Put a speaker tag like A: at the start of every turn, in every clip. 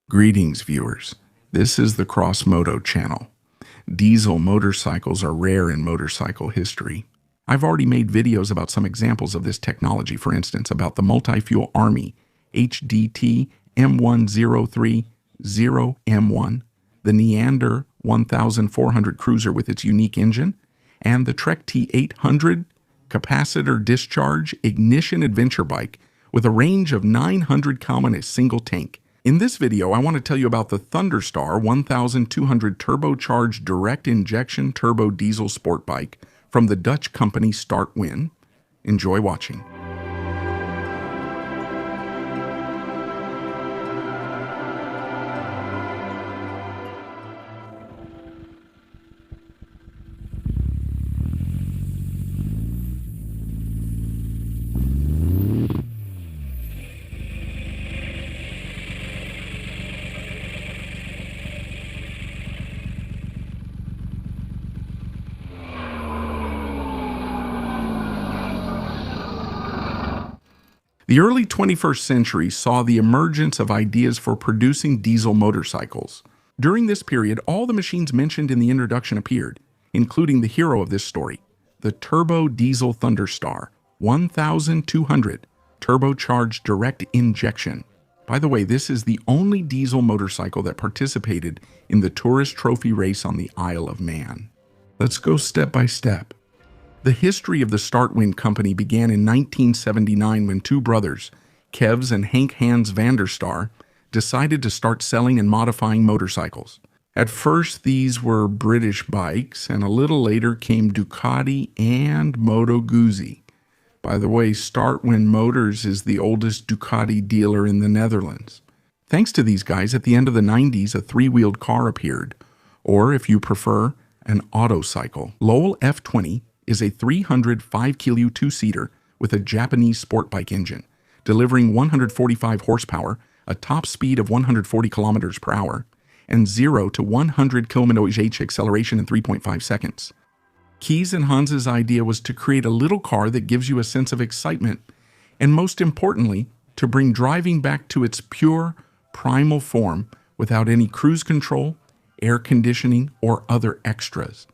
A: Greetings, viewers. This is the Cross Moto channel. Diesel motorcycles are rare in motorcycle history. I've already made videos about some examples of this technology, for instance, about the multi-fuel Army HDT M1030M1, the Neander 1400 cruiser with its unique engine, and the Trek T800 capacitor discharge ignition adventure bike with a range of 900 km in a single tank. In this video, I want to tell you about the Thunderstar 1200 turbocharged direct injection turbo diesel sport bike from the Dutch company Startwin. Enjoy watching. The early 21st century saw the emergence of ideas for producing diesel motorcycles. During this period, all the machines mentioned in the introduction appeared, including the hero of this story, the turbo diesel Thunderstar 1200 turbocharged direct injection. By the way, this is the only diesel motorcycle that participated in the Tourist Trophy race on the Isle of Man. Let's go step by step. The history of the Startwin company began in 1979 when two brothers, Kevs and Hank Hans Thunderstar, decided to start selling and modifying motorcycles. At first, these were British bikes, and a little later came Ducati and Moto Guzzi. By the way, Startwin Motors is the oldest Ducati dealer in the Netherlands. Thanks to these guys, at the end of the 90s, a three-wheeled car appeared, or if you prefer, an autocycle. Lowell F20 is a 305 kW two-seater with a Japanese sport bike engine, delivering 145 horsepower, a top speed of 140 kilometers per hour, and 0 to 100 km/h acceleration in 3.5 seconds. Kees and Hans's idea was to create a little car that gives you a sense of excitement, and most importantly, to bring driving back to its pure, primal form without any cruise control, air conditioning, or other extras.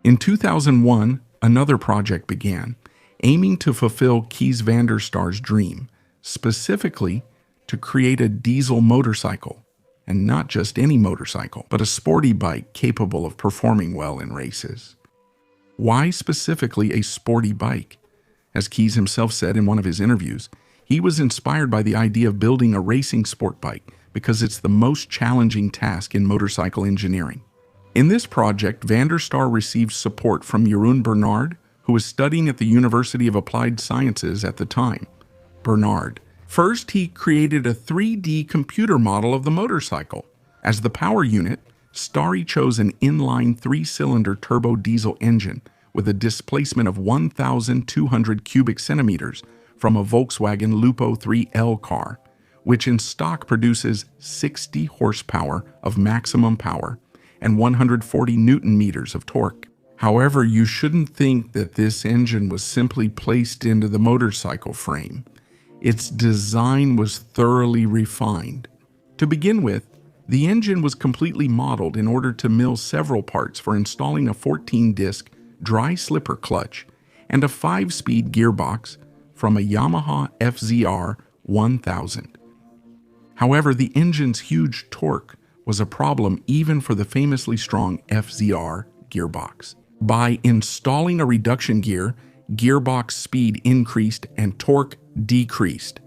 A: In 2001, another project began, aiming to fulfill Kees Vanderstar's dream, specifically to create a diesel motorcycle, and not just any motorcycle, but a sporty bike capable of performing well in races. Why specifically a sporty bike? As Kees himself said in one of his interviews, he was inspired by the idea of building a racing sport bike because it's the most challenging task in motorcycle engineering. In this project, Vanderstar received support from Jeroen Bernard, who was studying at the University of Applied Sciences at the time. Bernard. First, he created a 3D computer model of the motorcycle. As the power unit, Starry chose an inline three-cylinder turbo diesel engine with a displacement of 1,200 cubic centimeters from a Volkswagen Lupo 3L car, which in stock produces 60 horsepower of maximum power and 140 Newton meters of torque. However, you shouldn't think that this engine was simply placed into the motorcycle frame. Its design was thoroughly refined. To begin with, the engine was completely modeled in order to mill several parts for installing a 14-disc dry slipper clutch and a 5-speed gearbox from a Yamaha FZR 1000. However, the engine's huge torque was a problem even for the famously strong FZR gearbox. By installing a reduction gear, gearbox speed increased and torque decreased.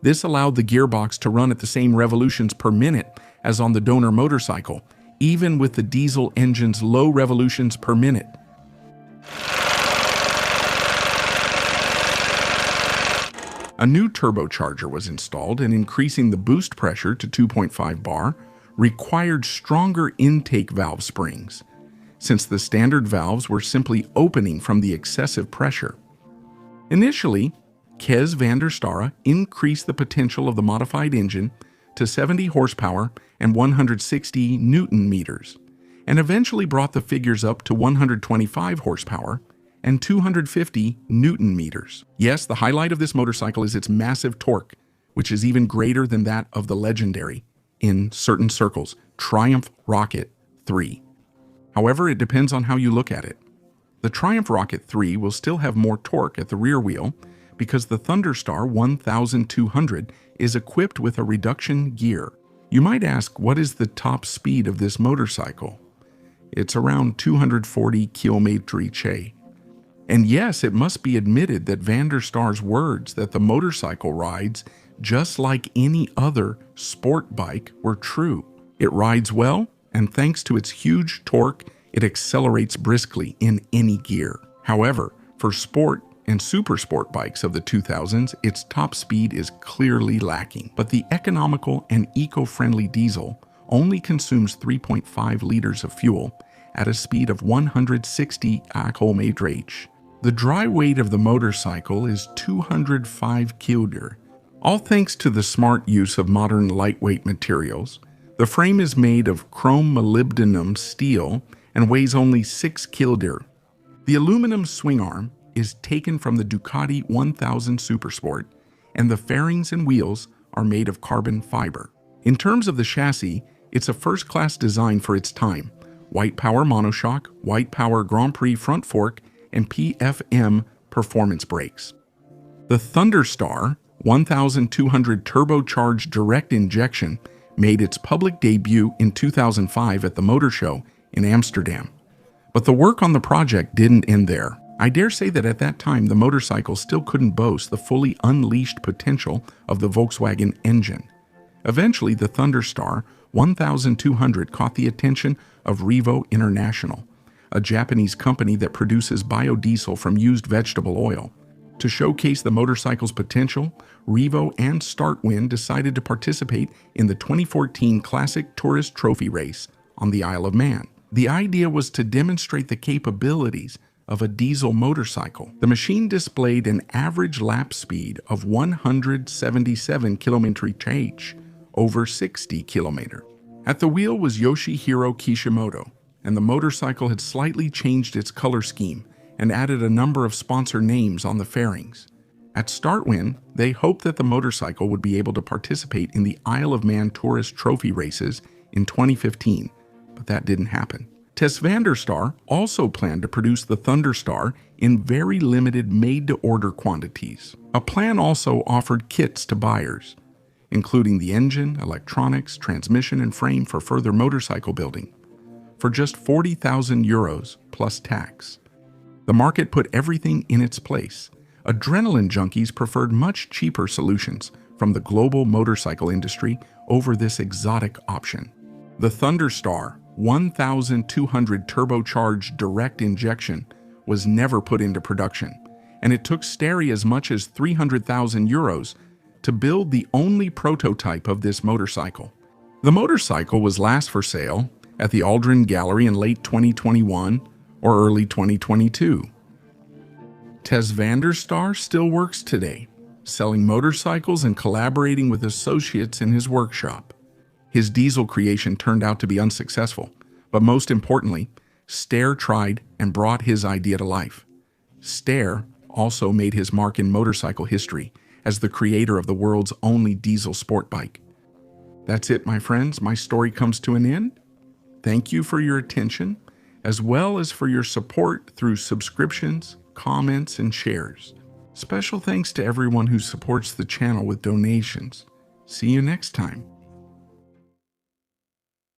A: This allowed the gearbox to run at the same revolutions per minute as on the donor motorcycle, even with the diesel engine's low revolutions per minute. A new turbocharger was installed, and increasing the boost pressure to 2.5 bar required stronger intake valve springs, since the standard valves were simply opening from the excessive pressure. Initially, Kees Vanderstar increased the potential of the modified engine to 70 horsepower and 160 Newton meters, and eventually brought the figures up to 125 horsepower and 250 Newton meters. Yes, the highlight of this motorcycle is its massive torque, which is even greater than that of the legendary in certain circles, Triumph Rocket 3. However, it depends on how you look at it. The Triumph Rocket 3 will still have more torque at the rear wheel because the Thunderstar 1200 is equipped with a reduction gear. You might ask, what is the top speed of this motorcycle? It's around 240 km/h. And yes, it must be admitted that Thunderstar's words that the motorcycle rides just like any other sport bike were true. It rides well, and thanks to its huge torque, it accelerates briskly in any gear. However, for sport and super sport bikes of the 2000s, its top speed is clearly lacking. But the economical and eco-friendly diesel only consumes 3.5 liters of fuel at a speed of 160 km/h. The dry weight of the motorcycle is 205 kg. All thanks to the smart use of modern lightweight materials. The frame is made of chrome molybdenum steel and weighs only 6 kg. The aluminum swing arm is taken from the Ducati 1000 Supersport, and the fairings and wheels are made of carbon fiber. In terms of the chassis, it's a first-class design for its time. White Power monoshock, White Power Grand Prix front fork, and PFM performance brakes. The Thunderstar 1200 turbocharged direct injection made its public debut in 2005 at the Motor Show in Amsterdam. But the work on the project didn't end there. I dare say that at that time, the motorcycle still couldn't boast the fully unleashed potential of the Volkswagen engine. Eventually, the Thunderstar 1200 caught the attention of Revo International, a Japanese company that produces biodiesel from used vegetable oil. To showcase the motorcycle's potential, Revo and Startwin decided to participate in the 2014 Classic Tourist Trophy race on the Isle of Man. The idea was to demonstrate the capabilities of a diesel motorcycle. The machine displayed an average lap speed of 177 km/h, over 60 km. At the wheel was Yoshihiro Kishimoto, and the motorcycle had slightly changed its color scheme and added a number of sponsor names on the fairings. At Startwin, they hoped that the motorcycle would be able to participate in the Isle of Man Tourist Trophy races in 2015, but that didn't happen. Thunderstar also planned to produce the Thunderstar in very limited made-to-order quantities. A plan also offered kits to buyers, including the engine, electronics, transmission, and frame for further motorcycle building, for just 40,000 euros plus tax. The market put everything in its place. Adrenaline junkies preferred much cheaper solutions from the global motorcycle industry over this exotic option. The Thunderstar 1200 turbocharged direct injection was never put into production, and it took Stary as much as 300,000 euros to build the only prototype of this motorcycle. The motorcycle was last for sale at the Aldrin Gallery in late 2021 or early 2022. Thunderstar still works today, selling motorcycles and collaborating with associates in his workshop. His diesel creation turned out to be unsuccessful, but most importantly, Stare tried and brought his idea to life. Stare also made his mark in motorcycle history as the creator of the world's only diesel sport bike. That's it, my friends. My story comes to an end. Thank you for your attention, as well as for your support through subscriptions, comments, and shares. Special thanks to everyone who supports the channel with donations. See you next time.